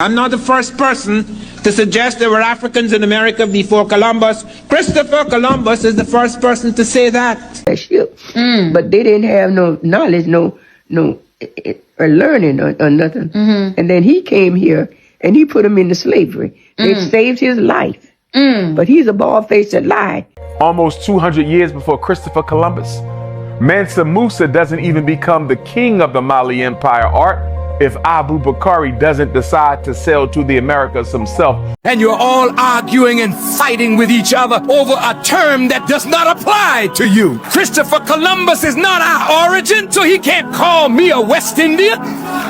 I'm not the first person to suggest there were Africans in America before Columbus. Christopher Columbus is the first person to say that. But they didn't have no knowledge, no or learning or nothing. And then he came here and he put them into slavery. It saved his life. But he's a bald-faced lie. Almost 200 years before Christopher Columbus, Mansa Musa doesn't even become the king of the Mali Empire art if Abu Bakari doesn't decide to sail to the Americas himself. And you're all arguing and fighting with each other over a term that does not apply to you. Christopher Columbus is not our origin, so he can't call me a West Indian.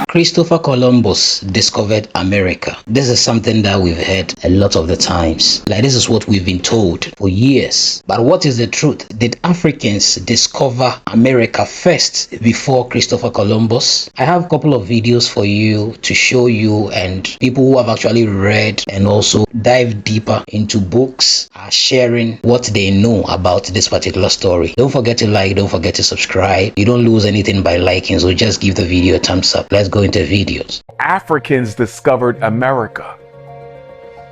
Christopher Columbus discovered America. This is something that we've heard a lot of the times. Like, this is what we've been told for years. But what is the truth? Did Africans discover America first before Christopher Columbus? I have a couple of videos for you to show you, and people who have actually read and also dive deeper into books are sharing what they know about this particular story. Don't forget to like, don't forget to subscribe. You don't lose anything by liking, so just give the video a thumbs up. Let's go into videos. Africans discovered America.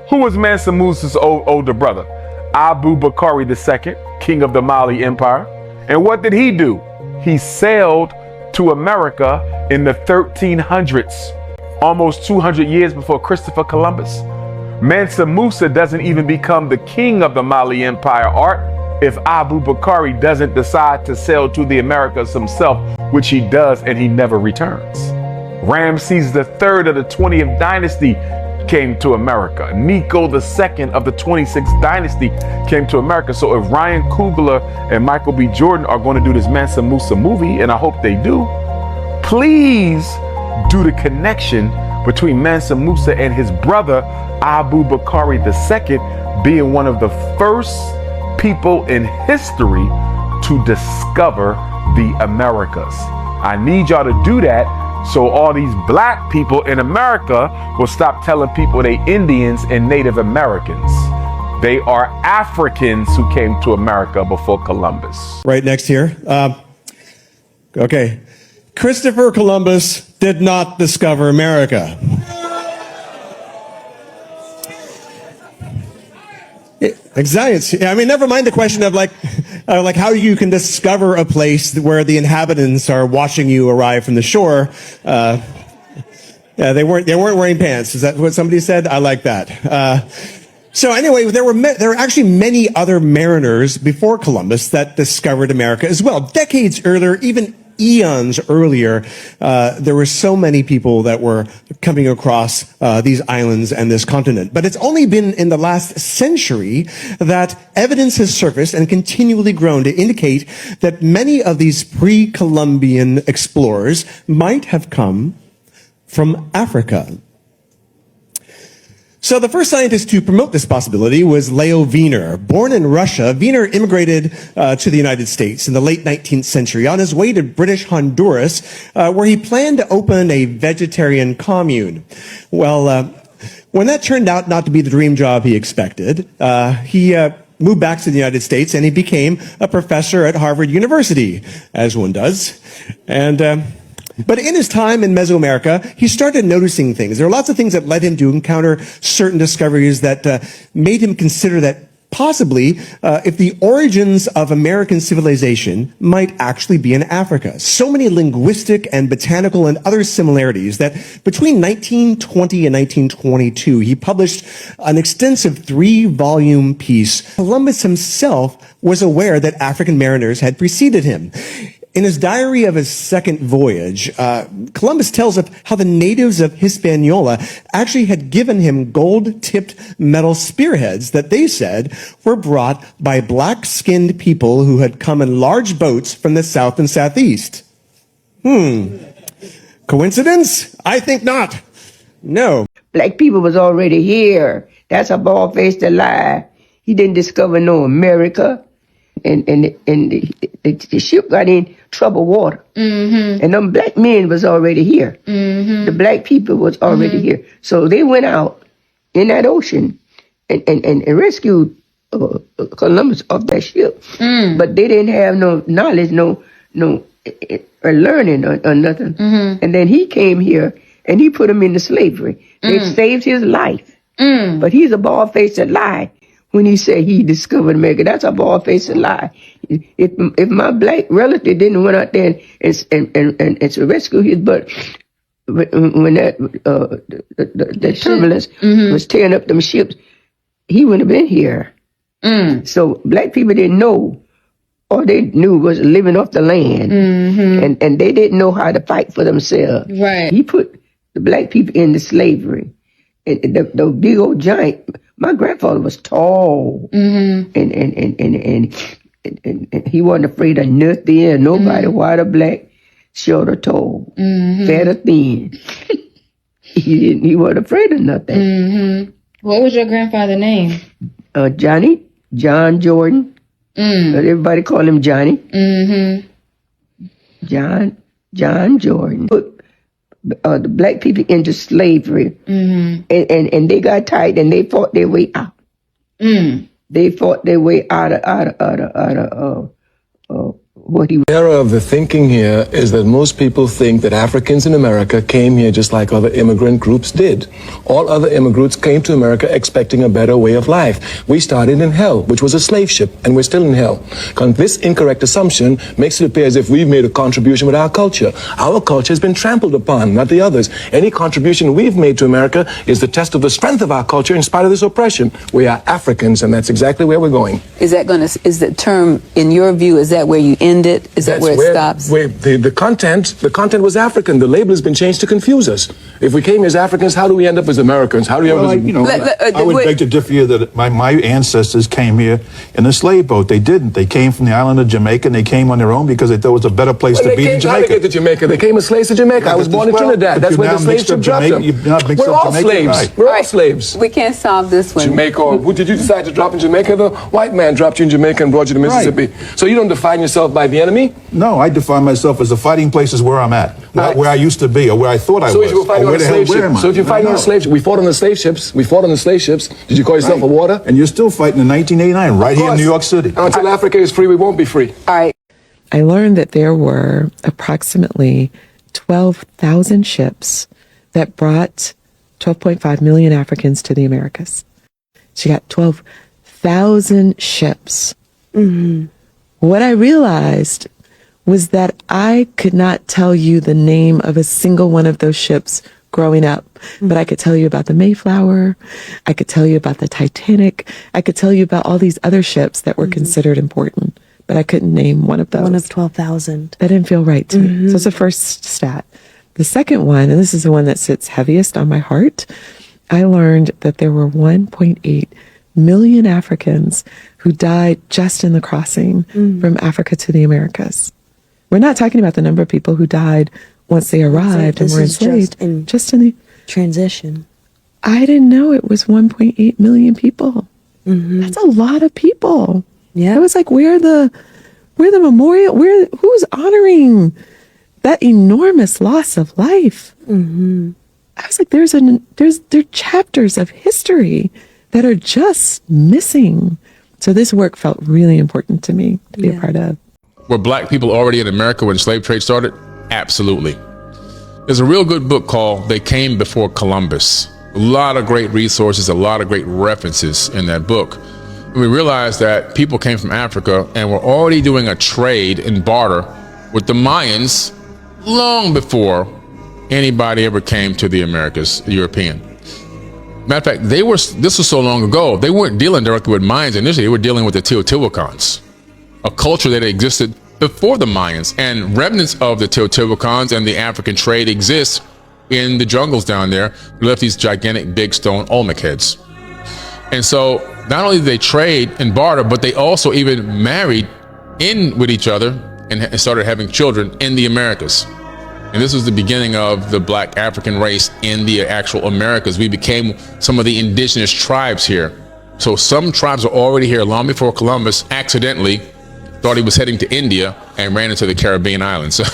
Who was Mansa Musa's older brother? Abu Bakari II, king of the Mali Empire. And what did he do? He sailed to America in the 1300s, almost 200 years before Christopher Columbus. Mansa Musa doesn't even become the king of the Mali Empire art if Abu Bakari doesn't decide to sail to the Americas himself, which he does, and he never returns. Ramses III of the 20th dynasty came to America. Nico II of the 26th dynasty came to America. So if Ryan Coogler and Michael B. Jordan are going to do this Mansa Musa movie, and I hope they do, please do the connection between Mansa Musa and his brother Abu Bakari II being one of the first people in history to discover the Americas. I need y'all to do that so all these black people in America will stop telling people they Indians and Native Americans. They are Africans who came to America before Columbus. Right next here. Okay. Christopher Columbus did not discover America. Exactly. I mean, never mind the question of like how you can discover a place where the inhabitants are watching you arrive from the shore. Yeah, they weren't wearing pants. Is that what somebody said? I like that. So anyway, there were actually many other mariners before Columbus that discovered America as well. Decades earlier, even eons earlier, there were so many people that were coming across these islands and this continent. But it's only been in the last century that evidence has surfaced and continually grown to indicate that many of these pre-Columbian explorers might have come from Africa. So the first scientist to promote this possibility was Leo Wiener. Born in Russia, Wiener immigrated to the United States in the late 19th century on his way to British Honduras, where he planned to open a vegetarian commune. Well, when that turned out not to be the dream job he expected, he moved back to the United States and he became a professor at Harvard University, as one does. But in his time in Mesoamerica, he started noticing things. There are lots of things that led him to encounter certain discoveries that made him consider that possibly if the origins of American civilization might actually be in Africa. So many linguistic and botanical and other similarities that between 1920 and 1922, he published an extensive 3-volume piece. Columbus himself was aware that African mariners had preceded him. In his diary of his second voyage, Columbus tells of how the natives of Hispaniola actually had given him gold-tipped metal spearheads that they said were brought by black-skinned people who had come in large boats from the south and southeast. Coincidence? I think not. No. Black people was already here. That's a bald-faced lie. He didn't discover no America. And the ship got in troubled water. And them black men was already here. The black people was already here. So they went out in that ocean and rescued Columbus off that ship. But they didn't have no knowledge, no or learning or nothing. And then he came here and he put them into slavery. They saved his life. But he's a bald-faced lie when he said he discovered America. That's a bald-faced lie. If my black relative didn't went out there and to rescue his butt, when that turbulence was tearing up them ships, he wouldn't have been here. So black people didn't know. All they knew was living off the land, and they didn't know how to fight for themselves. Right. He put the black people into slavery. And the big old giant. My grandfather was tall, and he wasn't afraid of nothing. Nobody, white or black, short or tall, fat or thin. He wasn't afraid of nothing. What was your grandfather's name? John Jordan. Everybody call him Johnny. John Jordan put the black people into slavery, and they got tight, and they fought their way out. They fought their way out of what he was. The error of the thinking here is that most people think that Africans in America came here just like other immigrant groups did. All other immigrants came to America expecting a better way of life. We started in hell, which was a slave ship, and we're still in hell. This incorrect assumption makes it appear as if we've made a contribution with our culture. Our culture has been trampled upon, not the others. Any contribution we've made to America is the test of the strength of our culture in spite of this oppression. We are Africans, and that's exactly where we're going. Is the term, in your view, is that where you end it? Is that where it stops? The content was African. The label has been changed to confuse us. If we came as Africans, how do we end up as Americans? How do we I would beg to differ here that my ancestors came here in a slave boat. They didn't. They came from the island of Jamaica, and they came on their own because they thought it was a better place to be in Jamaica. How did they get to Jamaica? They came as slaves to Jamaica. I was born in Trinidad. That's where the slave ship dropped them. We're all slaves. Right. We're all slaves. We can't solve this one. Jamaica, or who did you decide to drop in Jamaica? The white man dropped you in Jamaica and brought you to Mississippi. So you don't define yourself by the enemy? No, I define myself as the fighting place is where I'm at, not where I used to be or where I thought I was. So if you were fighting on a slave ship, so if you're fighting on a slave ship, we fought on the slave ships. We fought on the slave ships. Did you call yourself a water? And you're still fighting in 1989, right here in New York City. Until Africa is free, we won't be free. All right. I learned that there were approximately 12,000 ships that brought 12.5 million Africans to the Americas. So you got 12,000 ships. What I realized was that I could not tell you the name of a single one of those ships growing up, but I could tell you about the Mayflower, I could tell you about the Titanic, I could tell you about all these other ships that were considered important, but I couldn't name one of those. One of 12,000. That didn't feel right to me. So it's the first stat. The second one, and this is the one that sits heaviest on my heart, I learned that there were 1.8 million Africans who died just in the crossing from Africa to the Americas. We're not talking about the number of people who died once they arrived and were enslaved. Just in the transition. I didn't know it was 1.8 million people. That's a lot of people. Yeah. I was like, where the memorial? Who's honoring that enormous loss of life? I was like, there are chapters of history that are just missing. So this work felt really important to me to be a part of. Were black people already in America when slave trade started? Absolutely. There's a real good book called They Came Before Columbus. A lot of great resources, a lot of great references in that book. And we realized that people came from Africa and were already doing a trade and barter with the Mayans long before anybody ever came to the Americas, European. Matter of fact, this was so long ago, they weren't dealing directly with Mayans initially, they were dealing with the Teotihuacans, a culture that existed before the Mayans, and remnants of the Teotihuacans and the African trade exist in the jungles down there. We left these gigantic big stone Olmec heads. And so not only did they trade and barter, but they also even married in with each other and started having children in the Americas. And this was the beginning of the black African race in the actual Americas. We became some of the indigenous tribes here. So some tribes were already here long before Columbus accidentally thought he was heading to India and ran into the Caribbean islands. So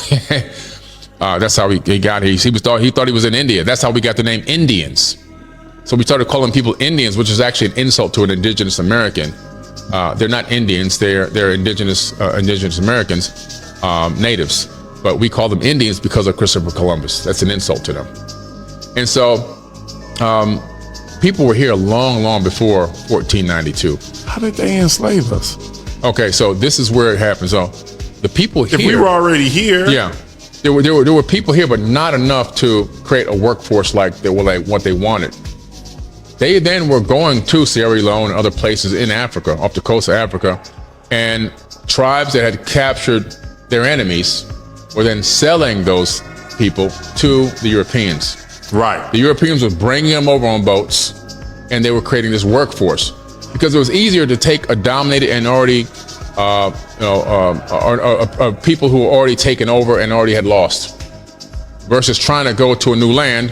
that's how he got here. He thought he was in India. That's how we got the name Indians. So we started calling people Indians, which is actually an insult to an indigenous American. They're not Indians, they're indigenous Americans, natives. But we call them Indians because of Christopher Columbus. That's an insult to them. And so people were here long before 1492. How did they enslave us? Okay, so this is where it happens. So the people here, if we were already here, yeah, there were people here, but not enough to create a workforce like what they wanted. They then were going to Sierra Leone and other places in Africa, off the coast of Africa, and tribes that had captured their enemies were then selling those people to the Europeans. Right. The Europeans were bringing them over on boats, and they were creating this workforce because it was easier to take a dominated and already people who were already taken over and already had lost, versus trying to go to a new land.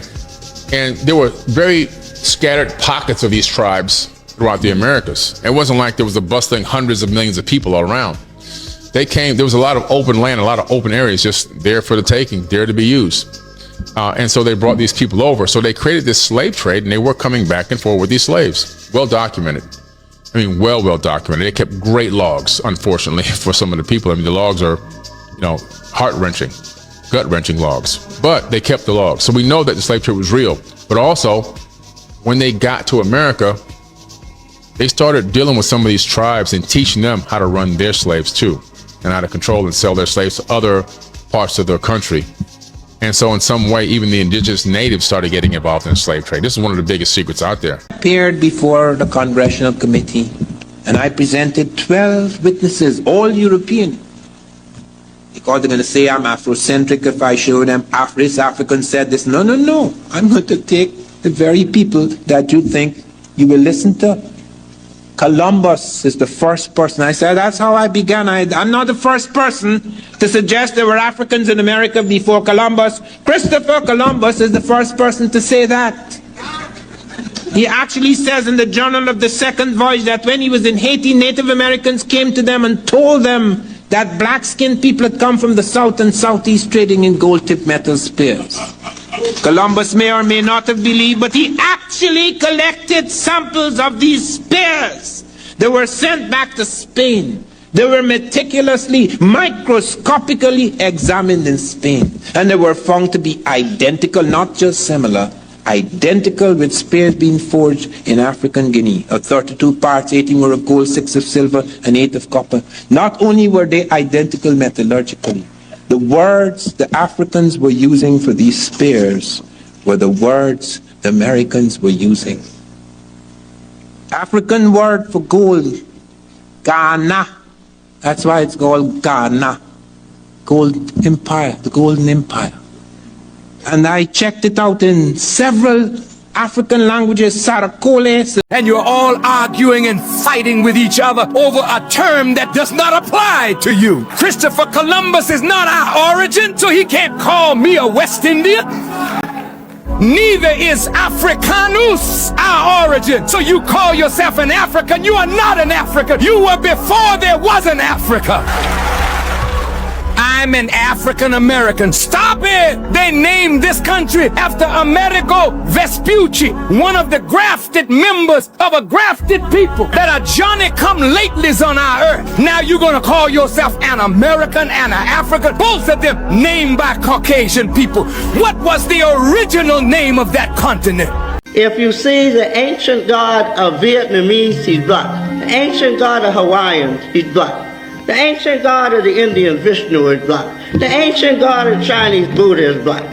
And there were very scattered pockets of these tribes throughout the Americas. It wasn't like there was a bustling hundreds of millions of people all around. They came, there was a lot of open land, a lot of open areas just there for the taking, there to be used. And so they brought these people over. So they created this slave trade, and they were coming back and forth with these slaves. Well documented. I mean, well documented. They kept great logs, unfortunately, for some of the people. I mean, the logs are, heart-wrenching, gut-wrenching logs. But they kept the logs. So we know that the slave trade was real. But also, when they got to America, they started dealing with some of these tribes and teaching them how to run their slaves too, and how to control and sell their slaves to other parts of their country. And so in some way, even the indigenous natives started getting involved in the slave trade. This is one of the biggest secrets out there. I appeared before the Congressional Committee, and I presented 12 witnesses, all European. Because they're going to say I'm Afrocentric if I show them this African said this. No. I'm going to take the very people that you think you will listen to. Columbus is the first person. I said, that's how I began. I'm not the first person to suggest there were Africans in America before Columbus. Christopher Columbus is the first person to say that. He actually says in the Journal of the Second Voyage that when he was in Haiti, Native Americans came to them and told them that black-skinned people had come from the south and southeast trading in gold-tipped metal spears. Columbus may or may not have believed, but he actually collected samples of these spears. They were sent back to Spain. They were meticulously, microscopically examined in Spain. And they were found to be identical, not just similar, identical with spears being forged in African Guinea. Of 32 parts, 18 were of gold, 6 of silver, and 8 of copper. Not only were they identical metallurgically, the words the Africans were using for these spears were the words the Americans were using. African word for gold, Ghana. That's why it's called Ghana. Gold Empire, the Golden Empire. And I checked it out in several African languages, Sarakole. And you're all arguing and fighting with each other over a term that does not apply to you. Christopher Columbus is not our origin, so he can't call me a West Indian. Neither is Africanus our origin. So you call yourself an African. You are not an African. You were before there was an Africa. I'm an African American. Stop it! They named this country after Amerigo Vespucci, one of the grafted members of a grafted people that are Johnny-come-latelys on our earth. Now you're gonna call yourself an American and an African, both of them named by Caucasian people. What was the original name of that continent? If you see the ancient god of Vietnamese, he's black. The ancient god of Hawaiians, he's black. The ancient god of the Indians, Vishnu, is black. The ancient god of Chinese, Buddha, is black.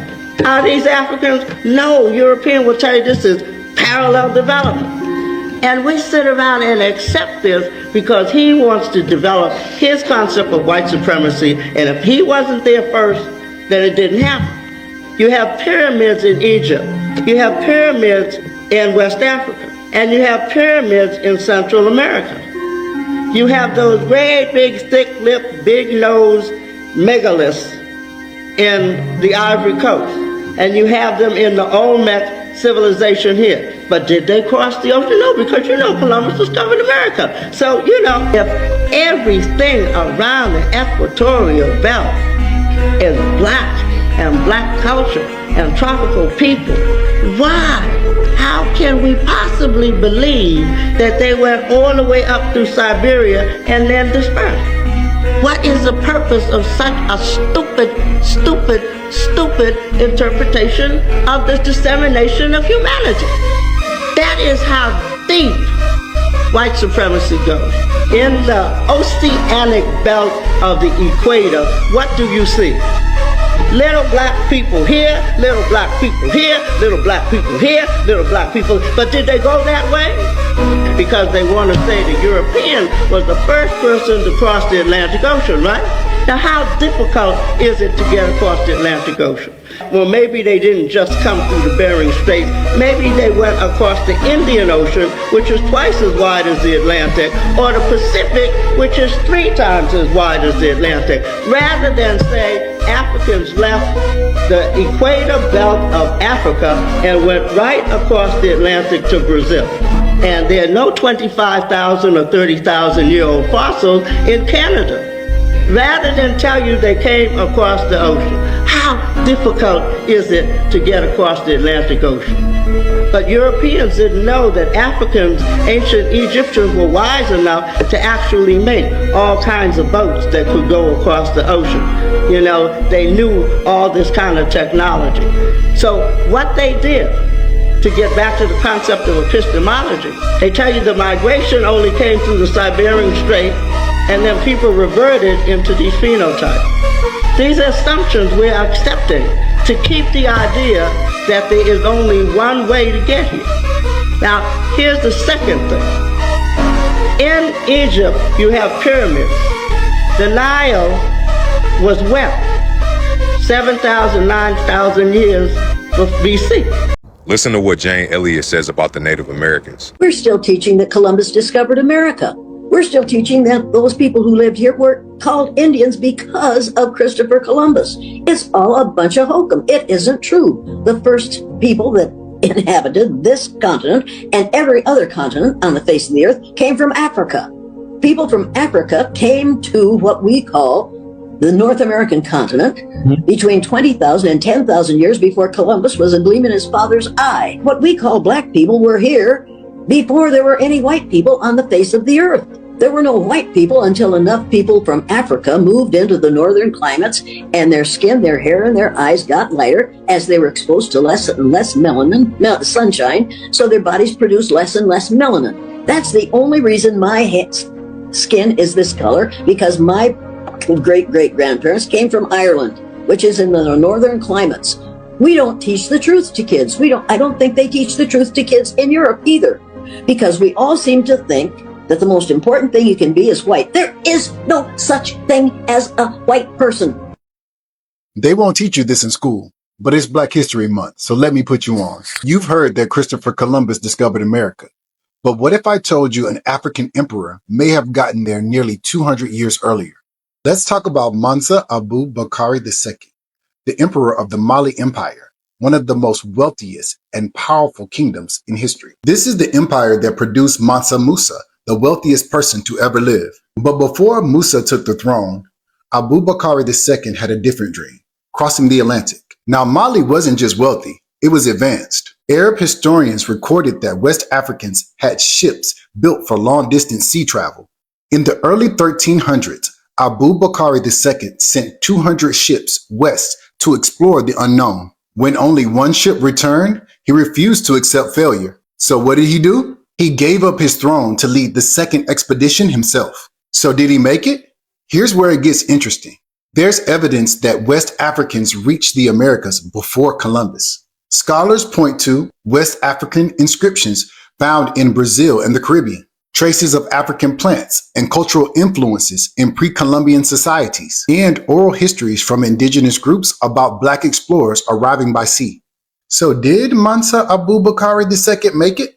Are these Africans? No, European will tell you this is parallel development. And we sit around and accept this because he wants to develop his concept of white supremacy. And if he wasn't there first, then it didn't happen. You have pyramids in Egypt. You have pyramids in West Africa. And you have pyramids in Central America. You have those great big thick-lipped, big-nosed megaliths in the Ivory Coast. And you have them in the Olmec civilization here. But did they cross the ocean? No, because Columbus discovered America. So, if everything around the equatorial belt is black and black culture and tropical people, why? How can we possibly believe that they went all the way up through Siberia and then dispersed? What is the purpose of such a stupid stupid interpretation of the dissemination of humanity. That is how deep white supremacy goes. In the oceanic belt of the equator, what do you see? Little black people here, little black people here, little black people here, little black people. But did they go that way? Because they want to say the European was the first person to cross the Atlantic Ocean, right? Now, how difficult is it to get across the Atlantic Ocean? Well, maybe they didn't just come through the Bering Strait. Maybe they went across the Indian Ocean, which is twice as wide as the Atlantic, or the Pacific, which is 3 times as wide as the Atlantic. Rather than say Africans left the equator belt of Africa and went right across the Atlantic to Brazil. And there are no 25,000 or 30,000-year-old fossils in Canada. Rather than tell you they came across the ocean, how difficult is it to get across the Atlantic Ocean? But Europeans didn't know that Africans, ancient Egyptians, were wise enough to actually make all kinds of boats that could go across the ocean. You know, they knew all this kind of technology. So what they did, to get back to the concept of epistemology, they tell you the migration only came through the Siberian Strait, and then people reverted into these phenotypes. These are assumptions we're accepting to keep the idea that there is only one way to get here. Now, here's the second thing. In Egypt, you have pyramids. The Nile was wet 7,000, 9,000 years BC. Listen to what Jane Elliott says about the Native Americans. We're still teaching that Columbus discovered America. We're still teaching that those people who lived here were called Indians because of Christopher Columbus. It's all a bunch of hokum. It isn't true. The first people that inhabited this continent and every other continent on the face of the earth came from Africa. People from Africa came to what we call the North American continent between 20,000 and 10,000 years before Columbus was a gleam in his father's eye. What we call black people were here before there were any white people on the face of the earth. There were no white people until enough people from Africa moved into the northern climates, and their skin, their hair, and their eyes got lighter as they were exposed to less and less melanin, sunshine, so their bodies produced less and less melanin. That's the only reason my skin is this color, because my great-great-grandparents came from Ireland, which is in the northern climates. We don't teach the truth to kids. I don't think they teach the truth to kids in Europe either, because we all seem to think that the most important thing you can be is white. There is no such thing as a white person. They won't teach you this in school, but it's Black History Month, so let me put you on. You've heard that Christopher Columbus discovered America, but what if I told you an African emperor may have gotten there nearly 200 years earlier? Let's talk about Mansa Abu Bakari II, the emperor of the Mali Empire, one of the most wealthiest and powerful kingdoms in history. This is the empire that produced Mansa Musa, the wealthiest person to ever live. But before Musa took the throne, Abu Bakari II had a different dream, crossing the Atlantic. Now, Mali wasn't just wealthy, it was advanced. Arab historians recorded that West Africans had ships built for long-distance sea travel. In the early 1300s, Abu Bakari II sent 200 ships west to explore the unknown. When only one ship returned, he refused to accept failure. So what did he do? He gave up his throne to lead the second expedition himself. So did he make it? Here's where it gets interesting. There's evidence that West Africans reached the Americas before Columbus. Scholars point to West African inscriptions found in Brazil and the Caribbean, traces of African plants and cultural influences in pre-Columbian societies, and oral histories from indigenous groups about Black explorers arriving by sea. So did Mansa Abu Bakari II make it?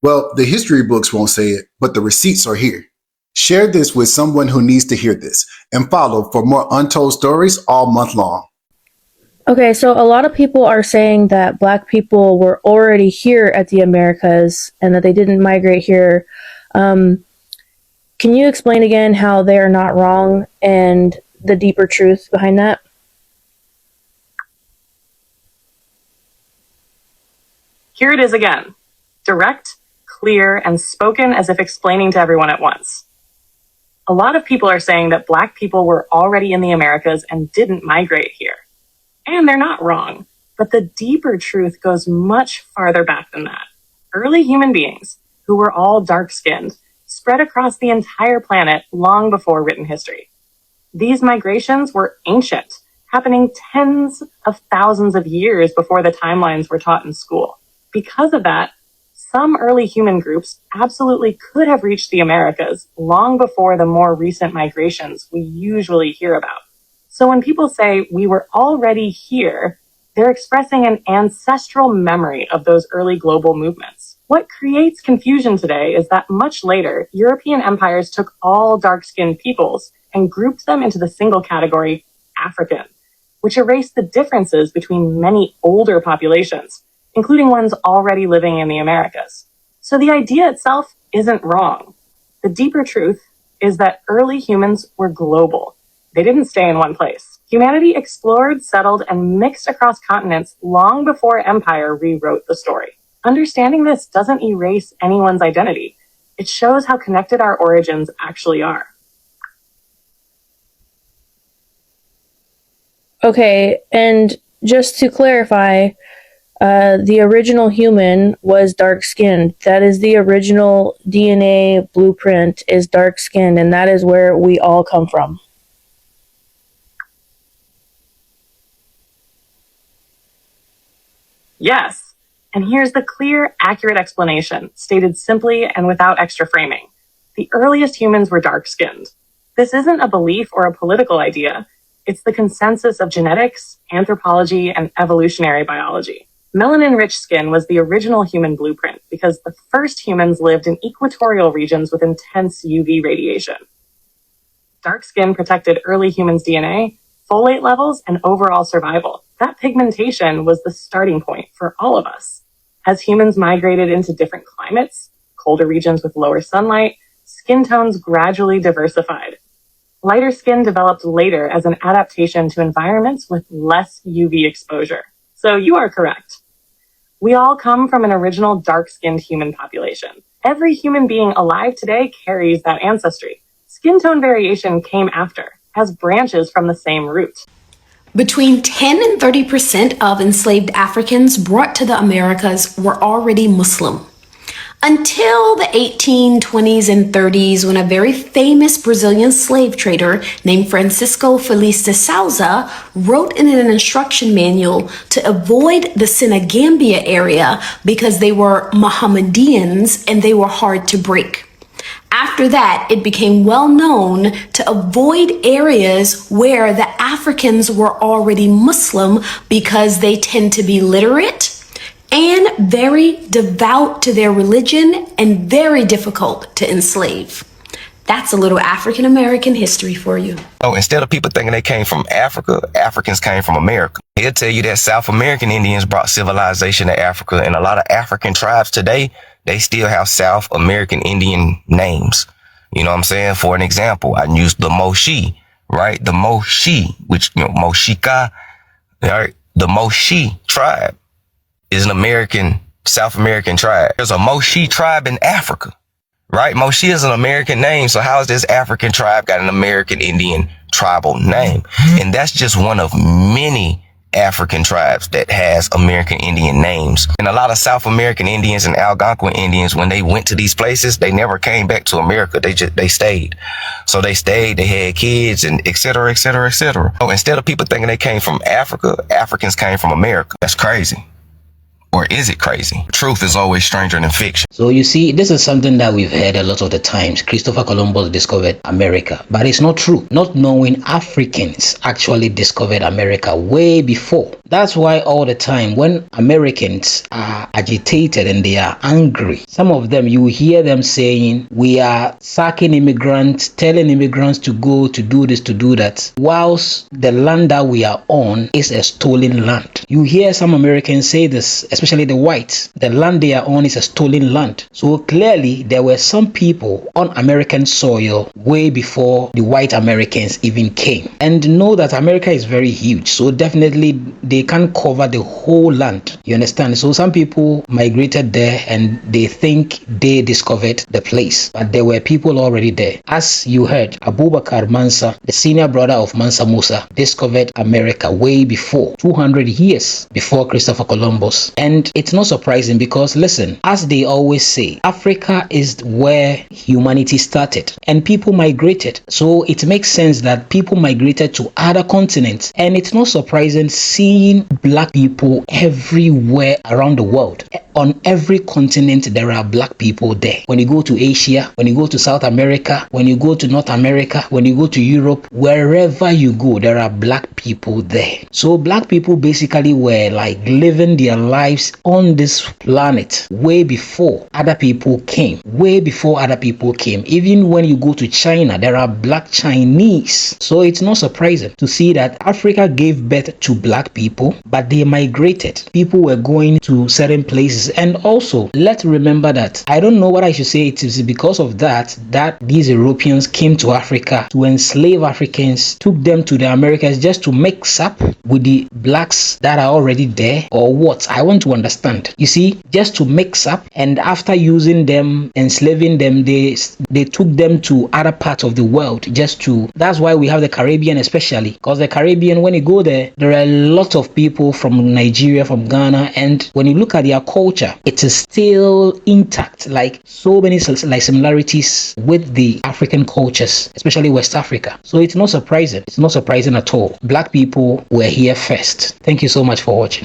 Well, the history books won't say it, but the receipts are here. Share this with someone who needs to hear this, and follow for more untold stories all month long. Okay, so a lot of people are saying that Black people were already here at the Americas and that they didn't migrate here. Can you explain again how they are not wrong and the deeper truth behind that? Here it is again. Direct, clear, and spoken as if explaining to everyone at once. A lot of people are saying that Black people were already in the Americas and didn't migrate here. And they're not wrong. But the deeper truth goes much farther back than that. Early human beings, who were all dark-skinned, spread across the entire planet long before written history. These migrations were ancient, happening tens of thousands of years before the timelines were taught in school. Because of that, some early human groups absolutely could have reached the Americas long before the more recent migrations we usually hear about. So when people say we were already here, they're expressing an ancestral memory of those early global movements. What creates confusion today is that much later, European empires took all dark-skinned peoples and grouped them into the single category African, which erased the differences between many older populations, including ones already living in the Americas. So the idea itself isn't wrong. The deeper truth is that early humans were global. They didn't stay in one place. Humanity explored, settled, and mixed across continents long before empire rewrote the story. Understanding this doesn't erase anyone's identity. It shows how connected our origins actually are. Okay, and just to clarify, the original human was dark-skinned. That is the original DNA blueprint is dark-skinned, and that is where we all come from. Yes, and here's the clear, accurate explanation, stated simply and without extra framing. The earliest humans were dark-skinned. This isn't a belief or a political idea. It's the consensus of genetics, anthropology, and evolutionary biology. Melanin-rich skin was the original human blueprint because the first humans lived in equatorial regions with intense UV radiation. Dark skin protected early humans' DNA, folate levels, and overall survival. That pigmentation was the starting point for all of us. As humans migrated into different climates, colder regions with lower sunlight, skin tones gradually diversified. Lighter skin developed later as an adaptation to environments with less UV exposure. So you are correct. We all come from an original dark-skinned human population. Every human being alive today carries that ancestry. Skin tone variation came after, as branches from the same root. Between 10 and 30% of enslaved Africans brought to the Americas were already Muslim. Until the 1820s and 30s, when a very famous Brazilian slave trader named Francisco Feliz de Souza wrote in an instruction manual to avoid the Senegambia area because they were Mohammedans and they were hard to break. After that, it became well known to avoid areas where the Africans were already Muslim because they tend to be literate and very devout to their religion and very difficult to enslave. That's a little African American history for you. Oh, instead of people thinking they came from Africa, Africans came from America. He'll tell you that South American Indians brought civilization to Africa, and a lot of African tribes today, they still have South American Indian names. You know what I'm saying? For an example, I used the Moshi, right? The Moshi, which, you know, Moshika, right? The Moshi tribe is an American, South American tribe. There's a Moshi tribe in Africa, right? Moshi is an American name. So how is this African tribe got an American Indian tribal name? And that's just one of many African tribes that has American Indian names. And a lot of South American Indians and Algonquin Indians, when they went to these places, they never came back to America. They stayed. So they stayed, they had kids, and et cetera, et cetera, et cetera. So instead of people thinking they came from Africa, Africans came from America. That's crazy. Or is it crazy? Truth is always stranger than fiction. So you see, this is something that we've heard a lot of the times. Christopher Columbus discovered America, but it's not true. Not knowing Africans actually discovered America way before. That's why all the time when Americans are agitated and they are angry, some of them, you hear them saying, we are sacking immigrants, telling immigrants to go to do this, to do that, whilst the land that we are on is a stolen land. You hear some Americans say this, especially the whites, the land they are on is a stolen land. So clearly there were some people on American soil way before the white Americans even came. And know that America is very huge, so definitely they can't cover the whole land. You understand? So some people migrated there and they think they discovered the place, but there were people already there. As you heard, Abu Bakari Mansa, the senior brother of Mansa Musa, discovered America way before, 200 years before Christopher Columbus. And it's not surprising because, listen, as they always say, Africa is where humanity started and people migrated. So it makes sense that people migrated to other continents. And it's not surprising seeing black people everywhere around the world. On every continent, there are black people there. When you go to Asia, when you go to South America, when you go to North America, when you go to Europe, wherever you go, there are black people there. So black people basically were like living their lives on this planet way before other people came. Way before other people came. Even when you go to China, there are black Chinese. So it's not surprising to see that Africa gave birth to black people, but they migrated. People were going to certain places. And also, let's remember that, I don't know what I should say, it is because of that these Europeans came to Africa to enslave Africans, took them to the Americas just to mix up with the blacks that are already there, or what? I want to understand. You see, just to mix up, and after using them, enslaving them, they took them to other parts of the world just to, that's why we have the Caribbean especially, because the Caribbean, when you go there are a lot of people from Nigeria, from Ghana, and when you look at their culture, it is still intact, like so many similarities with the African cultures, especially West Africa. So it's not surprising. It's not surprising at all. Black people were here first. Thank you so much for watching.